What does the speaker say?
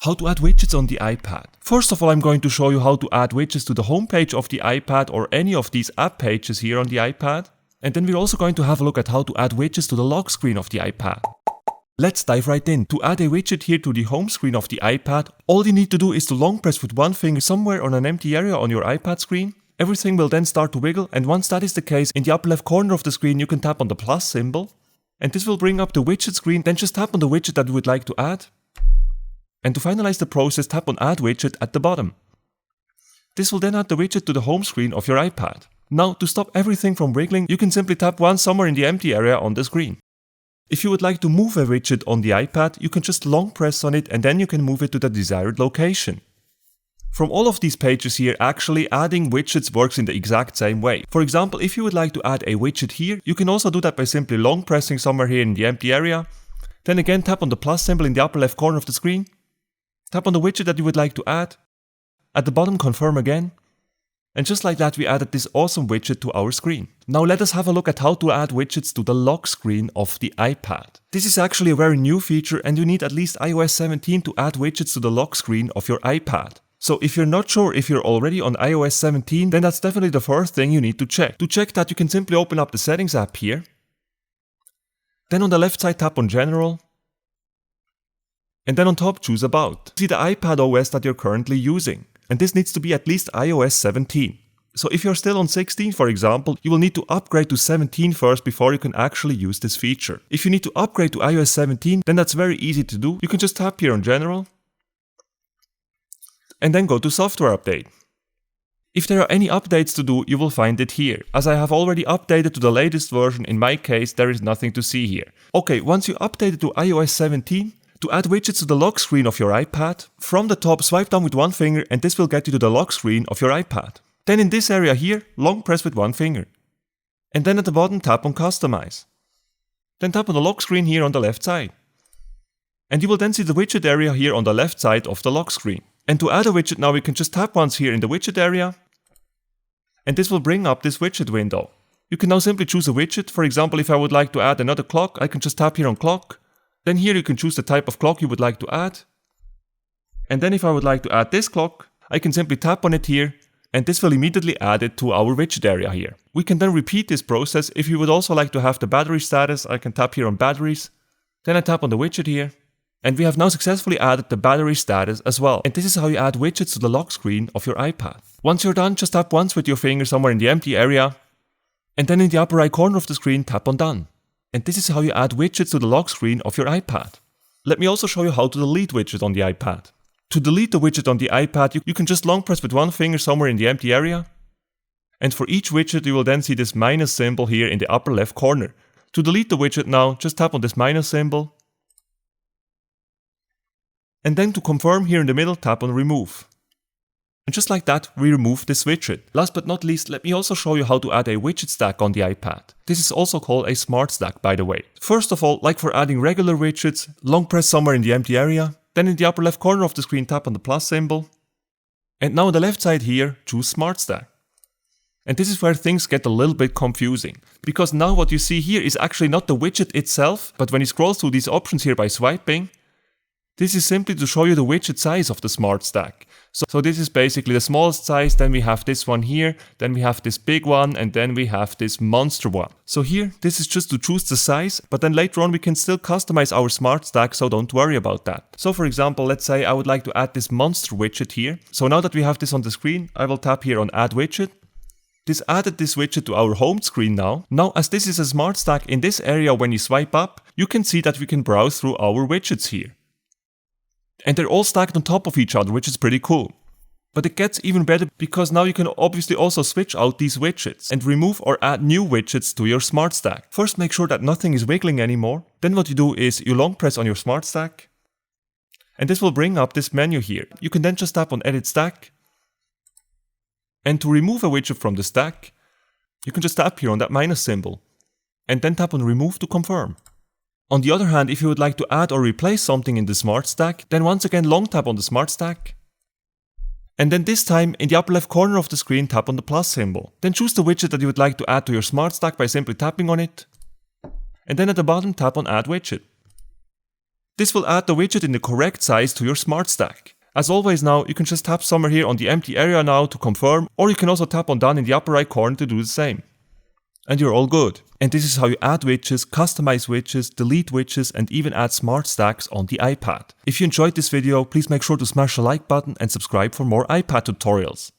How to add widgets on the iPad. First of all, I'm going to show you how to add widgets to the homepage of the iPad or any of these app pages here on the iPad. And then we're also going to have a look at how to add widgets to the lock screen of the iPad. Let's dive right in. To add a widget here to the home screen of the iPad, all you need to do is to long press with one finger somewhere on an empty area on your iPad screen. Everything will then start to wiggle, and once that is the case, in the upper left corner of the screen you can tap on the plus symbol. And this will bring up the widget screen, then just tap on the widget that you would like to add. And to finalize the process, tap on Add Widget at the bottom. This will then add the widget to the home screen of your iPad. Now, to stop everything from wiggling, you can simply tap once somewhere in the empty area on the screen. If you would like to move a widget on the iPad, you can just long press on it and then you can move it to the desired location. From all of these pages here, actually adding widgets works in the exact same way. For example, if you would like to add a widget here, you can also do that by simply long pressing somewhere here in the empty area. Then again tap on the plus symbol in the upper left corner of the screen. Tap on the widget that you would like to add. At the bottom, confirm again. And just like that, we added this awesome widget to our screen. Now let us have a look at how to add widgets to the lock screen of the iPad. This is actually a very new feature and you need at least iOS 17 to add widgets to the lock screen of your iPad. So if you're not sure if you're already on iOS 17, then that's definitely the first thing you need to check. To check that, you can simply open up the Settings app here. Then on the left side, tap on General. And then on top, choose About. See the iPad OS that you're currently using. And this needs to be at least iOS 17. So if you're still on 16, for example, you will need to upgrade to 17 first before you can actually use this feature. If you need to upgrade to iOS 17, then that's very easy to do. You can just tap here on General. And then go to Software Update. If there are any updates to do, you will find it here. As I have already updated to the latest version, in my case, there is nothing to see here. Okay, once you update it to iOS 17, to add widgets to the lock screen of your iPad, from the top swipe down with one finger and this will get you to the lock screen of your iPad. Then in this area here, long press with one finger. And then at the bottom tap on Customize. Then tap on the lock screen here on the left side. And you will then see the widget area here on the left side of the lock screen. And to add a widget now, we can just tap once here in the widget area. And this will bring up this widget window. You can now simply choose a widget. For example, if I would like to add another clock, I can just tap here on Clock. Then here you can choose the type of clock you would like to add. And then if I would like to add this clock, I can simply tap on it here and this will immediately add it to our widget area here. We can then repeat this process. If you would also like to have the battery status, I can tap here on Batteries. Then I tap on the widget here. And we have now successfully added the battery status as well. And this is how you add widgets to the lock screen of your iPad. Once you're done, just tap once with your finger somewhere in the empty area. And then in the upper right corner of the screen, tap on Done. And this is how you add widgets to the lock screen of your iPad. Let me also show you how to delete widgets on the iPad. To delete the widget on the iPad, you can just long press with one finger somewhere in the empty area. And for each widget, you will then see this minus symbol here in the upper left corner. To delete the widget now, just tap on this minus symbol. And then to confirm here in the middle, tap on Remove. And just like that, we remove this widget. Last but not least, let me also show you how to add a widget stack on the iPad. This is also called a smart stack, by the way. First of all, like for adding regular widgets, long press somewhere in the empty area. Then in the upper left corner of the screen, tap on the plus symbol. And now on the left side here, choose Smart Stack. And this is where things get a little bit confusing. Because now what you see here is actually not the widget itself, but when you scroll through these options here by swiping, this is simply to show you the widget size of the smart stack. So this is basically the smallest size, then we have this one here, then we have this big one, and then we have this monster one. So here, this is just to choose the size, but then later on we can still customize our smart stack, so don't worry about that. So for example, let's say I would like to add this monster widget here. So now that we have this on the screen, I will tap here on Add Widget. This added this widget to our home screen now. Now, as this is a smart stack, in this area when you swipe up, you can see that we can browse through our widgets here. And they're all stacked on top of each other, which is pretty cool. But it gets even better because now you can obviously also switch out these widgets and remove or add new widgets to your smart stack. First, make sure that nothing is wiggling anymore. Then what you do is you long press on your smart stack. And this will bring up this menu here. You can then just tap on Edit Stack. And to remove a widget from the stack, you can just tap here on that minus symbol. And then tap on Remove to confirm. On the other hand, if you would like to add or replace something in the smart stack, then once again long tap on the smart stack. And then this time, in the upper left corner of the screen, tap on the plus symbol. Then choose the widget that you would like to add to your smart stack by simply tapping on it. And then at the bottom, tap on Add Widget. This will add the widget in the correct size to your smart stack. As always now, you can just tap somewhere here on the empty area now to confirm, or you can also tap on done in the upper right corner to do the same. And you're all good. And this is how you add widgets, customize widgets, delete widgets, and even add smart stacks on the iPad. If you enjoyed this video, please make sure to smash the like button and subscribe for more iPad tutorials.